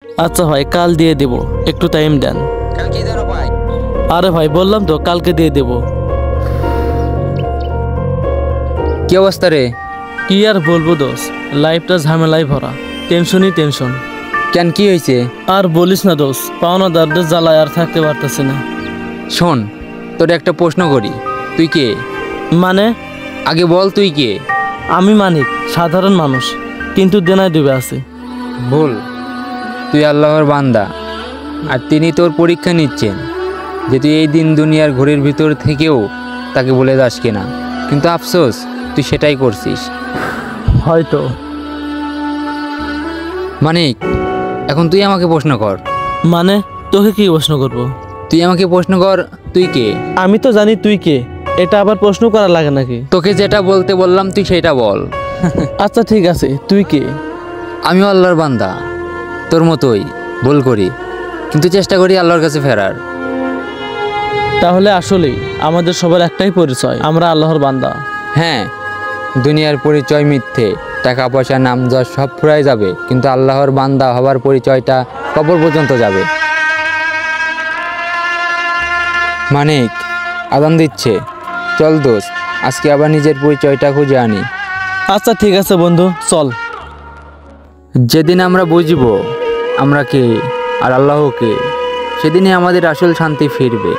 আচ্ছা ভাই, কাল দিয়ে দেব, একটু টাইম দেন। কালকে দেন ভাই। আরে ভাই বললাম তো কালকে দিয়ে দেব। কি অবস্থা রে? কি আর বলবো দোষ, লাইফটা ঝামেলায় ভরা, টেনশনই টেনশন। কেন, কি হয়েছে? আর বলিস না দোষ, পাওনাদারদের জ্বালায় আর থাকতে পারতেছি না। শোন, তোর একটা প্রশ্ন করি, তুই কে? মানে? আগে বল তুই কে? আমি মানিক, সাধারণ মানুষ, কিন্তু দেনায় ডুবে আছি। বল, তুই আল্লাহর বান্দা, আর তিনি তোর পরীক্ষা নিচ্ছেন যে তুই এই দিন দুনিয়ার ঘড়ির ভিতর থেকেও তাকে বলে যাস কিনা। কিন্তু আফসোস, তুই সেটাই করছিস। হয়তো। মানিক, এখন তুই আমাকে প্রশ্ন কর। মানে? তোকে কি প্রশ্ন করব? তুই আমাকে প্রশ্ন কর, তুই কে? আমি তো জানি তুই কে, এটা আবার প্রশ্ন করা লাগে নাকি? তোকে যেটা বলতে বললাম তুই সেটা বল। আচ্ছা ঠিক আছে, তুই কে? আমিও আল্লাহর বান্দা, তোর মতোই ভুল করি, কিন্তু চেষ্টা করি আল্লাহর কাছে ফেরার। তাহলে আসলেই আমাদের সবার একটাই পরিচয়, আমরা আল্লাহর বান্দা। হ্যাঁ, দুনিয়ার পরিচয় মিথ্যে, টাকা পয়সা নাম যশ সব ফুরাই যাবে, কিন্তু আল্লাহর বান্দা হবার পরিচয়টা কবর পর্যন্ত যাবে। মানিক, আদান দিচ্ছে, চল দোস্ত, আজকে আবার নিজের পরিচয়টা খুঁজে আনি। আচ্ছা ঠিক আছে বন্ধু, চল। যেদিন আমরা বুঝব আমরা কে আর আল্লাহ কে, সেদিনই আমাদের আসল শান্তি ফিরবে।